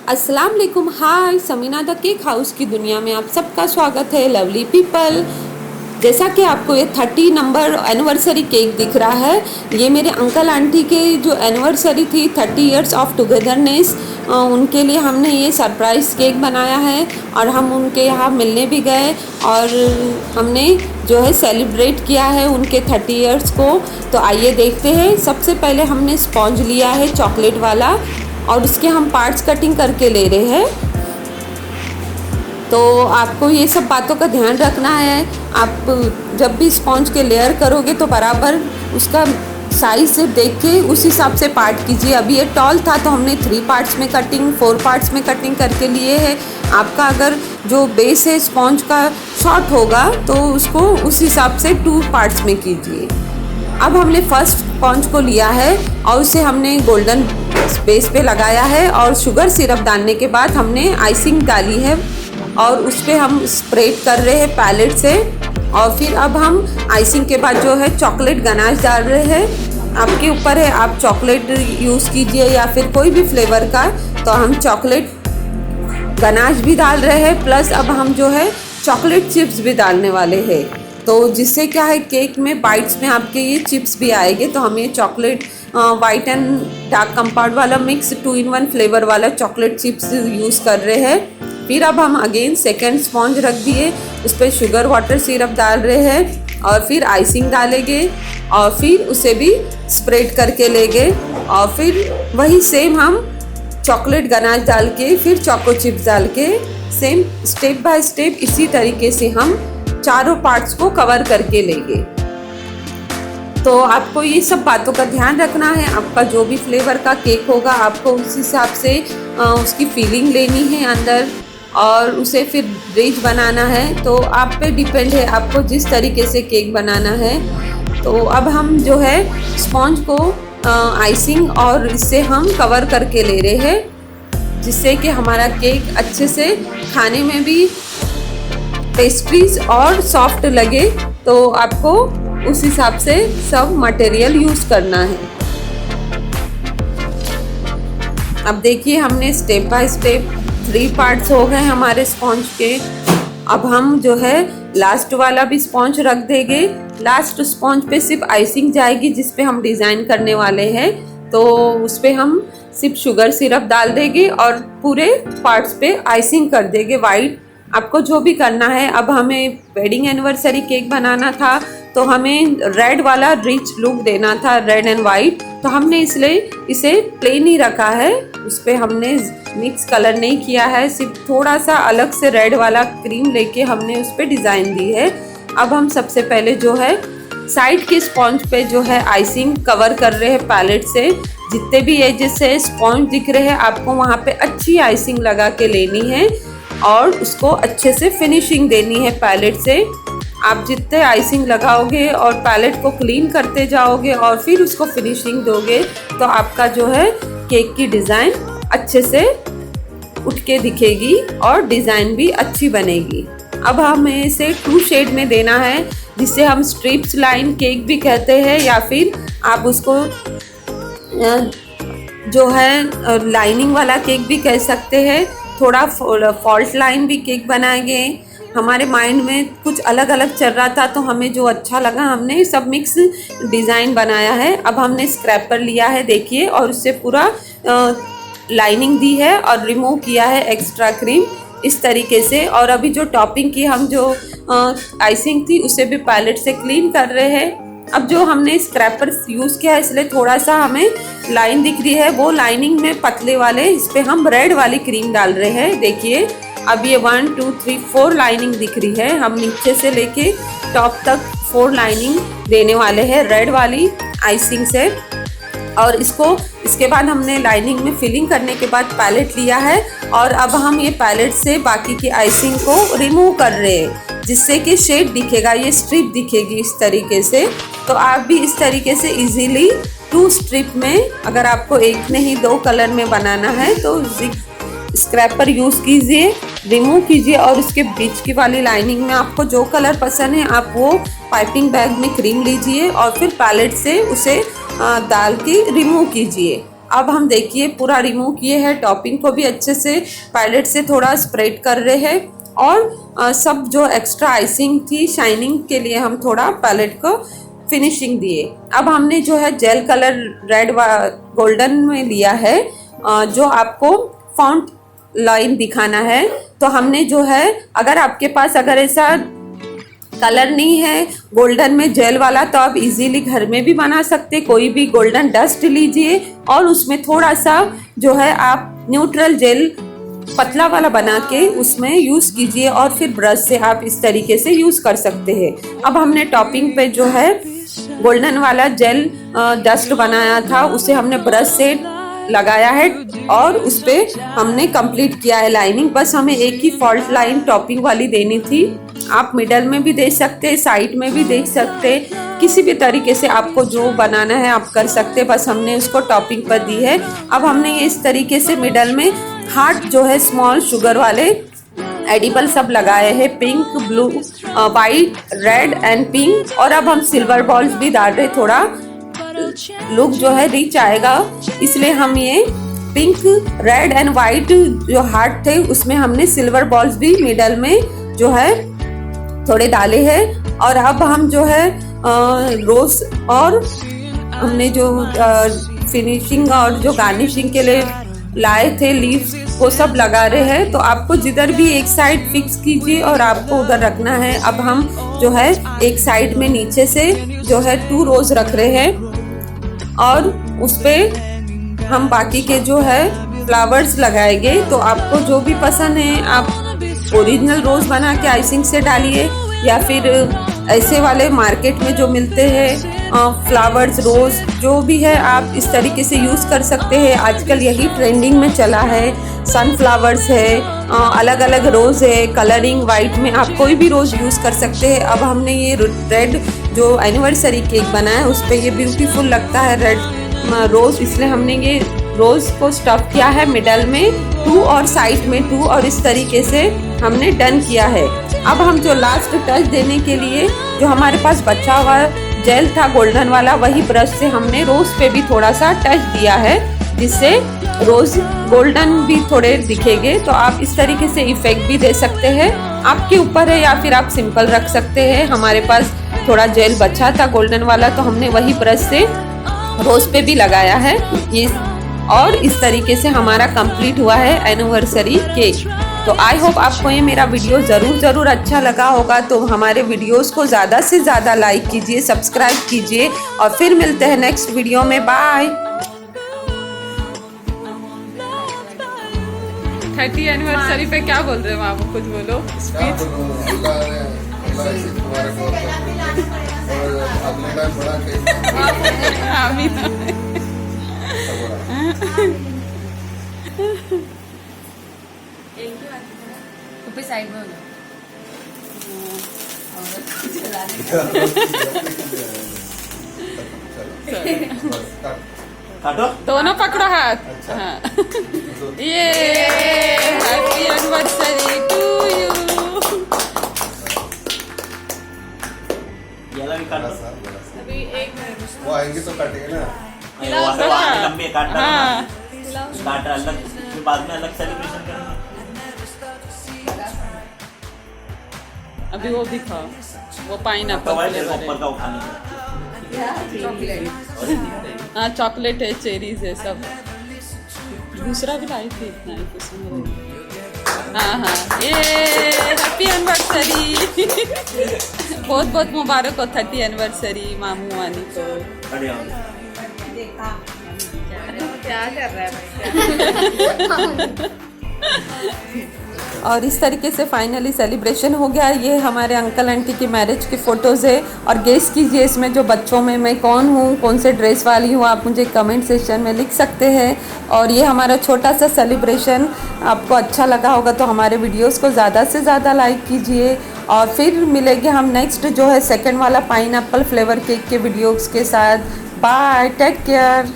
अस्सलाम वालेकुम। हाय, Samina the cake house की दुनिया में आप सबका स्वागत है। लवली पीपल, जैसा कि आपको ये 30 नंबर एनिवर्सरी केक दिख रहा है, ये मेरे अंकल आंटी के जो एनिवर्सरी थी 30 इयर्स ऑफ टुगेदरनेस, उनके लिए हमने ये सरप्राइज़ केक बनाया है और हम उनके यहाँ मिलने भी गए और हमने जो है सेलिब्रेट किया है उनके 30 इयर्स को। तो आइए देखते हैं। सबसे पहले हमने स्पॉन्ज लिया है चॉकलेट वाला और उसके हम पार्ट्स कटिंग करके ले रहे हैं। तो आपको ये सब बातों का ध्यान रखना है। आप जब भी स्पॉन्ज के लेयर करोगे तो बराबर उसका साइज से देख के उस हिसाब से पार्ट कीजिए। अभी ये टॉल था तो हमने 3 पार्ट्स में कटिंग, 4 पार्ट्स में कटिंग करके लिए है। आपका अगर जो बेस है स्पॉन्ज का शॉर्ट होगा तो उसको उस हिसाब से 2 पार्ट्स में कीजिए। अब हमने फर्स्ट स्पॉन्ज को लिया है और उसे हमने गोल्डन बेस पे लगाया है और शुगर सिरप डालने के बाद हमने आइसिंग डाली है और उस पर हम स्प्रेड कर रहे हैं पैलेट से। और फिर अब हम आइसिंग के बाद जो है चॉकलेट गनाश डाल रहे हैं। आपके ऊपर है, आप चॉकलेट यूज़ कीजिए या फिर कोई भी फ्लेवर का। तो हम चॉकलेट गनाश भी डाल रहे हैं, प्लस अब हम जो है चॉकलेट चिप्स भी डालने वाले हैं। तो जिससे क्या है केक में बाइट्स में आपके ये चिप्स भी आएंगे। तो हम ये chocolate white and dark compound वाला मिक्स 2 in 1 फ्लेवर वाला चॉकलेट चिप्स यूज़ कर रहे हैं। फिर अब हम अगेन सेकेंड स्पॉन्ज रख दिए, उस पर शुगर वाटर सिरप डाल रहे हैं और फिर आइसिंग डालेंगे और फिर उसे भी स्प्रेड करके लेंगे और फिर वही सेम हम चॉकलेट गनाश डाल के फिर चोको चिप्स डाल के सेम स्टेप बाय स्टेप इसी तरीके से हम चारों पार्ट्स को कवर करके लेंगे। तो आपको ये सब बातों का ध्यान रखना है। आपका जो भी फ्लेवर का केक होगा आपको उस हिसाब से उसकी फीलिंग लेनी है अंदर और उसे फिर ब्रिज बनाना है। तो आप पे डिपेंड है आपको जिस तरीके से केक बनाना है। तो अब हम जो है स्पॉन्ज को आइसिंग और इससे हम कवर करके ले रहे हैं, जिससे कि हमारा केक अच्छे से खाने में भी पेस्ट्रीज और सॉफ्ट लगे। तो आपको उस हिसाब से सब मटेरियल यूज़ करना है। अब देखिए हमने स्टेप बाय स्टेप 3 पार्ट्स हो गए हमारे स्पॉन्ज के। अब हम जो है लास्ट वाला भी स्पॉन्ज रख देंगे। लास्ट स्पॉन्ज पे सिर्फ आइसिंग जाएगी जिस पे हम डिज़ाइन करने वाले हैं। तो उस पे हम सिर्फ शुगर सिरप डाल देंगे और पूरे पार्ट्स पे आइसिंग कर देंगे वाइट। आपको जो भी करना है। अब हमें वेडिंग एनिवर्सरी केक बनाना था तो हमें रेड वाला रिच लुक देना था, रेड एंड वाइट। तो हमने इसलिए इसे प्लेन ही रखा है, उस पर हमने मिक्स कलर नहीं किया है। सिर्फ थोड़ा सा अलग से रेड वाला क्रीम लेके हमने उस पर डिज़ाइन दी है। अब हम सबसे पहले जो है साइड के स्पॉन्ज पे जो है आइसिंग कवर कर रहे हैं पैलेट से। जितने भी एजेस से स्पॉन्ज दिख रहे हैं आपको वहाँ पे अच्छी आइसिंग लगा के लेनी है और उसको अच्छे से फिनिशिंग देनी है पैलेट से। आप जितने आइसिंग लगाओगे और पैलेट को क्लीन करते जाओगे और फिर उसको फिनिशिंग दोगे तो आपका जो है केक की डिज़ाइन अच्छे से उठ के दिखेगी और डिज़ाइन भी अच्छी बनेगी। अब हमें इसे 2 शेड में देना है, जिसे हम स्ट्रिप्स लाइन केक भी कहते हैं या फिर आप उसको जो है लाइनिंग वाला केक भी कह सकते हैं। थोड़ा फॉल्ट लाइन भी केक बनाएंगे। हमारे माइंड में कुछ अलग अलग चल रहा था तो हमें जो अच्छा लगा हमने सब मिक्स डिज़ाइन बनाया है। अब हमने स्क्रैपर लिया है देखिए और उससे पूरा लाइनिंग दी है और रिमूव किया है एक्स्ट्रा क्रीम इस तरीके से। और अभी जो टॉपिंग की हम जो आइसिंग थी उसे भी पैलेट से क्लीन कर रहे हैं। अब जो हमने स्क्रैपर यूज़ किया है इसलिए थोड़ा सा हमें लाइन दिख रही है, वो लाइनिंग में पतले वाले इस पर हम रेड वाली क्रीम डाल रहे हैं। देखिए अब ये 1 2 3 4 लाइनिंग दिख रही है। हम नीचे से लेके टॉप तक 4 लाइनिंग देने वाले हैं रेड वाली आइसिंग से। और इसके बाद हमने लाइनिंग में फिलिंग करने के बाद पैलेट लिया है और अब हम ये पैलेट से बाकी की आइसिंग को रिमूव कर रहे हैं, जिससे कि शेड दिखेगा, ये स्ट्रिप दिखेगी इस तरीके से। तो आप भी इस तरीके से इजीली 2 स्ट्रिप में, अगर आपको एक नहीं 2 कलर में बनाना है तो स्क्रैपर यूज़ कीजिए, रिमूव कीजिए और उसके बीच की वाली लाइनिंग में आपको जो कलर पसंद है आप वो पाइपिंग बैग में क्रीम लीजिए और फिर पैलेट से उसे डाल के रिमूव कीजिए। अब हम देखिए पूरा रिमूव किए हैं, टॉपिंग को भी अच्छे से पैलेट से थोड़ा स्प्रेड कर रहे हैं और सब जो एक्स्ट्रा आइसिंग थी शाइनिंग के लिए हम थोड़ा पैलेट को फिनिशिंग दिए। अब हमने जो है जेल कलर रेड व गोल्डन में लिया है, जो आपको फॉन्ट लाइन दिखाना है। तो हमने जो है अगर आपके पास अगर ऐसा कलर नहीं है गोल्डन में जेल वाला तो आप इजीली घर में भी बना सकते। कोई भी गोल्डन डस्ट लीजिए और उसमें थोड़ा सा जो है आप न्यूट्रल जेल पतला वाला बना के उसमें यूज़ कीजिए और फिर ब्रश से आप इस तरीके से यूज़ कर सकते हैं। अब हमने टॉपिंग पे जो है गोल्डन वाला जेल डस्ट बनाया था उसे हमने ब्रश से लगाया है और उस पर हमने कंप्लीट किया है लाइनिंग। बस हमें एक ही फॉल्ट लाइन टॉपिंग वाली देनी थी। आप मिडल में भी दे सकते, साइड में भी दे सकते, किसी भी तरीके से आपको जो बनाना है आप कर सकते। बस हमने उसको टॉपिंग पर दी है। अब हमने ये इस तरीके से मिडल में हार्ट जो है स्मॉल शुगर वाले एडिबल सब लगाए हैं, pink, blue, white, red and pink. और अब हम सिल्वर बॉल्स भी डाल रहे, थोड़ा लुक जो है रिच आएगा, इसलिए हम ये पिंक, रेड एंड वाइट जो हार्ट थे उसमें हमने सिल्वर बॉल्स भी मिडल में जो है थोड़े डाले हैं। और अब हम जो है रोज और हमने जो फिनिशिंग और जो गार्निशिंग के लिए लाए थे लीव्स वो सब लगा रहे हैं। तो आपको जिधर भी एक साइड फिक्स कीजिए और आपको उधर रखना है। अब हम जो है एक साइड में नीचे से जो है 2 रोज रख रहे हैं और उस पे हम बाकी के जो है फ्लावर्स लगाएंगे। तो आपको जो भी पसंद है आप ओरिजिनल रोज बना के आइसिंग से डालिए या फिर ऐसे वाले मार्केट में जो मिलते हैं फ्लावर्स रोज जो भी है आप इस तरीके से यूज़ कर सकते हैं। आजकल यही ट्रेंडिंग में चला है, सनफ्लावर्स है, अलग अलग रोज़ है, कलरिंग वाइट में आप कोई भी रोज़ यूज़ कर सकते हैं। अब हमने ये रेड जो एनिवर्सरी केक बनाया है उस पर ये ब्यूटीफुल लगता है रेड रोज़, इसलिए हमने ये रोज़ को स्टफ किया है मिडल में 2 और साइड में 2 और इस तरीके से हमने डन किया है। अब हम जो लास्ट टच देने के लिए जो हमारे पास बचा हुआ जेल था गोल्डन वाला वही ब्रश से हमने रोज पे भी थोड़ा सा टच दिया है जिससे रोज गोल्डन भी थोड़े दिखेंगे। तो आप इस तरीके से इफेक्ट भी दे सकते हैं, आपके ऊपर है, या फिर आप सिंपल रख सकते हैं। हमारे पास थोड़ा जेल बचा था गोल्डन वाला तो हमने वही ब्रश से रोज पे भी लगाया है ये, और इस तरीके से हमारा कंप्लीट हुआ है एनिवर्सरी केक। तो आई होप आपको ये मेरा वीडियो ज़रूर अच्छा लगा होगा। तो हमारे वीडियोस को ज़्यादा से ज़्यादा लाइक कीजिए, सब्सक्राइब कीजिए और फिर मिलते हैं नेक्स्ट वीडियो में। बाय। 30 एनिवर्सरी पे क्या बोल रहे हो आप? कुछ बोलो स्पीच। साइड में काटो, दोनों पकड़ो हाथ। हाँ। ये हैप्पी एनिवर्सरी टू यू। ये भी काटो। अभी एक मिनट वो आएंगे तो काटेंगे ना। लंबे काटना, हाँ। काट अलग, फिर बाद में अलग सेलिब्रेशन करेंगे। अभी वो भी खाओ, वो पाइनएप्पल फ्लेवर है। का खाने का हाँ चॉकलेट है, चेरीज है सब। दूसरा भी लाई थी, इतना ही पसंद। हाँ ये हैप्पी एनिवर्सरी। बहुत बहुत मुबारक हो 30 एनिवर्सरी मामू वानी को। क्या कर रहा है भाई? और इस तरीके से फाइनली सेलिब्रेशन हो गया। ये हमारे अंकल आंटी की मैरिज की फ़ोटोज़ है और गेस कीजिए इसमें जो बच्चों में मैं कौन हूँ, कौन से ड्रेस वाली हूँ, आप मुझे कमेंट सेक्शन में लिख सकते हैं। और ये हमारा छोटा सा सेलिब्रेशन आपको अच्छा लगा होगा तो हमारे वीडियोस को ज़्यादा से ज़्यादा लाइक कीजिए। और फिर मिलेंगे हम नेक्स्ट जो है सेकेंड वाला पाइनएप्पल फ्लेवर केक के वीडियोज़ के साथ। Bye, take care.